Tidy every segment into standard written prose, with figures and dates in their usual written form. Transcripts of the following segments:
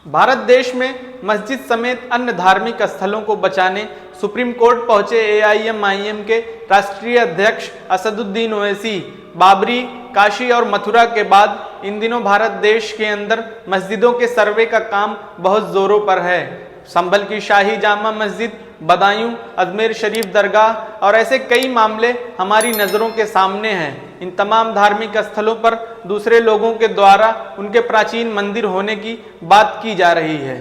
भारत देश में मस्जिद समेत अन्य धार्मिक स्थलों को बचाने सुप्रीम कोर्ट पहुंचे एआईएमआईएम के राष्ट्रीय अध्यक्ष असदुद्दीन ओवैसी। बाबरी, काशी और मथुरा के बाद इन दिनों भारत देश के अंदर मस्जिदों के सर्वे का काम बहुत जोरों पर है। संभल की शाही जामा मस्जिद, बदायूं, अजमेर शरीफ दरगाह और ऐसे कई मामले हमारी नज़रों के सामने हैं। इन तमाम धार्मिक स्थलों पर दूसरे लोगों के द्वारा उनके प्राचीन मंदिर होने की बात की जा रही है।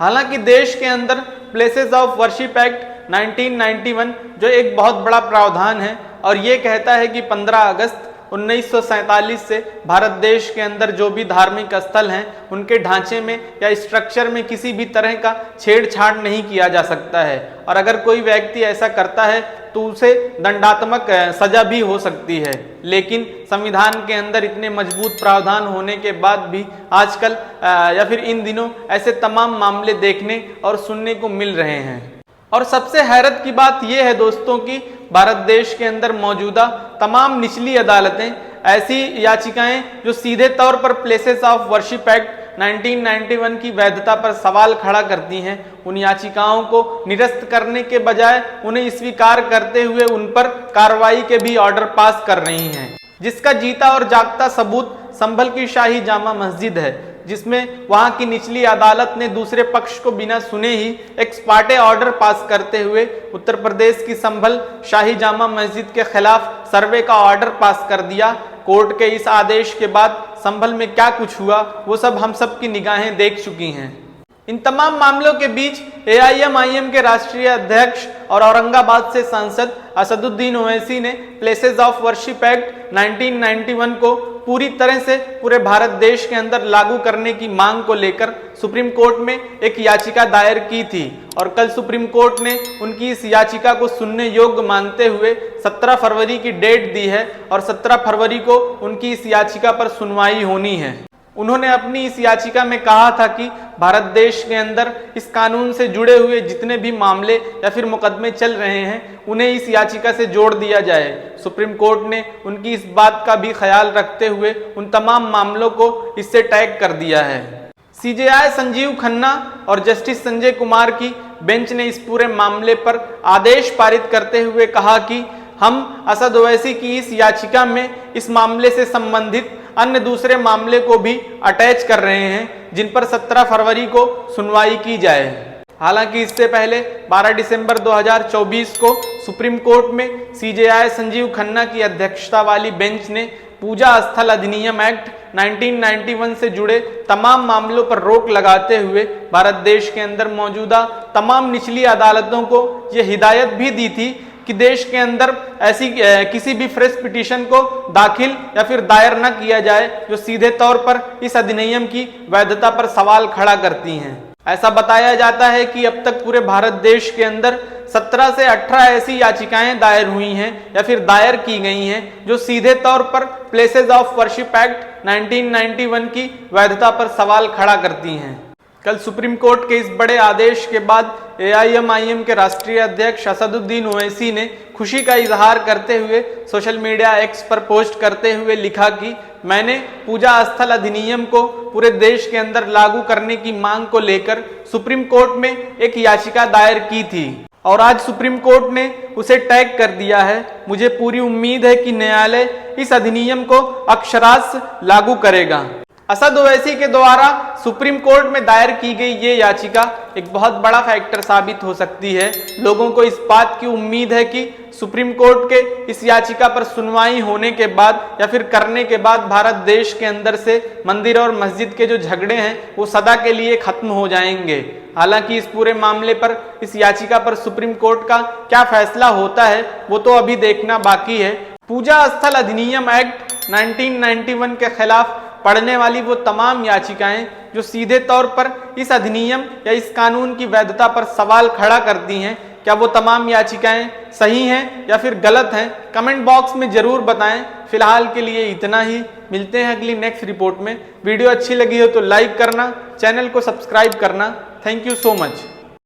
हालांकि देश के अंदर प्लेसेस ऑफ वर्शिप एक्ट 1991 जो एक बहुत बड़ा प्रावधान है और ये कहता है कि 15 अगस्त 1947 से भारत देश के अंदर जो भी धार्मिक स्थल हैं उनके ढांचे में या स्ट्रक्चर में किसी भी तरह का छेड़छाड़ नहीं किया जा सकता है और अगर कोई व्यक्ति ऐसा करता है तो उसे दंडात्मक सजा भी हो सकती है। लेकिन संविधान के अंदर इतने मजबूत प्रावधान होने के बाद भी आजकल या फिर इन दिनों ऐसे तमाम मामले देखने और सुनने को मिल रहे हैं। और सबसे हैरत की बात यह है दोस्तों कि भारत देश के अंदर मौजूदा तमाम निचली अदालतें ऐसी याचिकाएं जो सीधे तौर पर प्लेसेस ऑफ वर्शिप एक्ट 1991 की वैधता पर सवाल खड़ा करती हैं, उन याचिकाओं को निरस्त करने के बजाय उन्हें स्वीकार करते हुए उन पर कार्रवाई के भी ऑर्डर पास कर रही हैं, जिसका जीता और जागता सबूत संभल की शाही जामा मस्जिद है, जिसमें वहां की निचली अदालत ने दूसरे पक्ष को बिना सुने ही एक्स पार्टे ऑर्डर पास करते हुए उत्तर प्रदेश की संभल शाही जामा मस्जिद के खिलाफ सर्वे का ऑर्डर पास कर दिया। कोर्ट के इस आदेश के बाद संभल में क्या कुछ हुआ वो सब हम सब की निगाहें देख चुकी हैं। इन तमाम मामलों के बीच एआईएमआईएम के राष्ट्रीय अध्यक्ष और औरंगाबाद से सांसद असदुद्दीन ओवैसी ने प्लेसेस ऑफ वर्शिप एक्ट 1991 को पूरी तरह से पूरे भारत देश के अंदर लागू करने की मांग को लेकर सुप्रीम कोर्ट में एक याचिका दायर की थी और कल सुप्रीम कोर्ट ने उनकी इस याचिका को सुनने योग्य मानते हुए 17 फरवरी की डेट दी है और 17 फरवरी को उनकी इस याचिका पर सुनवाई होनी है। उन्होंने अपनी इस याचिका में कहा था कि भारत देश के अंदर इस कानून से जुड़े हुए जितने भी मामले या फिर मुकदमे चल रहे हैं उन्हें इस याचिका से जोड़ दिया जाए। सुप्रीम कोर्ट ने उनकी इस बात का भी ख्याल रखते हुए उन तमाम मामलों को इससे टैग कर दिया है। सीजेआई संजीव खन्ना और जस्टिस संजय कुमार की बेंच ने इस पूरे मामले पर आदेश पारित करते हुए कहा कि हम असद ओवैसी की इस याचिका में इस मामले से संबंधित अन्य दूसरे मामले को भी अटैच कर रहे हैं जिन पर 17 फरवरी को सुनवाई की जाए। हालांकि इससे पहले 12 दिसंबर 2024 को सुप्रीम कोर्ट में सीजेआई संजीव खन्ना की अध्यक्षता वाली बेंच ने पूजा स्थल अधिनियम एक्ट 1991 से जुड़े तमाम मामलों पर रोक लगाते हुए भारत देश के अंदर मौजूदा तमाम निचली अदालतों को यह हिदायत भी दी थी कि देश के अंदर ऐसी किसी भी फ्रेश पिटीशन को दाखिल या फिर दायर न किया जाए जो सीधे तौर पर इस अधिनियम की वैधता पर सवाल खड़ा करती हैं। ऐसा बताया जाता है कि अब तक पूरे भारत देश के अंदर 17 से 18 ऐसी याचिकाएं दायर हुई हैं या फिर दायर की गई हैं जो सीधे तौर पर प्लेसेस ऑफ वर्शिप एक्ट 1991 की वैधता पर सवाल खड़ा करती हैं। कल सुप्रीम कोर्ट के इस बड़े आदेश के बाद एआईएमआईएम के राष्ट्रीय अध्यक्ष असदुद्दीन ओवैसी ने खुशी का इजहार करते हुए सोशल मीडिया एक्स पर पोस्ट करते हुए लिखा कि मैंने पूजा स्थल अधिनियम को पूरे देश के अंदर लागू करने की मांग को लेकर सुप्रीम कोर्ट में एक याचिका दायर की थी और आज सुप्रीम कोर्ट ने उसे टैग कर दिया है। मुझे पूरी उम्मीद है कि न्यायालय इस अधिनियम को अक्षरार्थ लागू करेगा। असद ओवैसी के द्वारा सुप्रीम कोर्ट में दायर की गई ये याचिका एक बहुत बड़ा फैक्टर साबित हो सकती है। लोगों को इस बात की उम्मीद है कि सुप्रीम कोर्ट के इस याचिका पर सुनवाई होने के बाद या फिर करने के बाद भारत देश के अंदर से मंदिर और मस्जिद के जो झगड़े हैं वो सदा के लिए खत्म हो जाएंगे। हालांकि इस पूरे मामले पर इस याचिका पर सुप्रीम कोर्ट का क्या फैसला होता है वो तो अभी देखना बाकी है। पूजा स्थल अधिनियम एक्ट 1991 के खिलाफ पढ़ने वाली वो तमाम याचिकाएं जो सीधे तौर पर इस अधिनियम या इस कानून की वैधता पर सवाल खड़ा करती हैं, क्या वो तमाम याचिकाएं सही हैं या फिर गलत हैं? कमेंट बॉक्स में जरूर बताएं। फिलहाल के लिए इतना ही, मिलते हैं अगली नेक्स्ट रिपोर्ट में। वीडियो अच्छी लगी हो तो लाइक करना, चैनल को सब्सक्राइब करना। Thank you so much.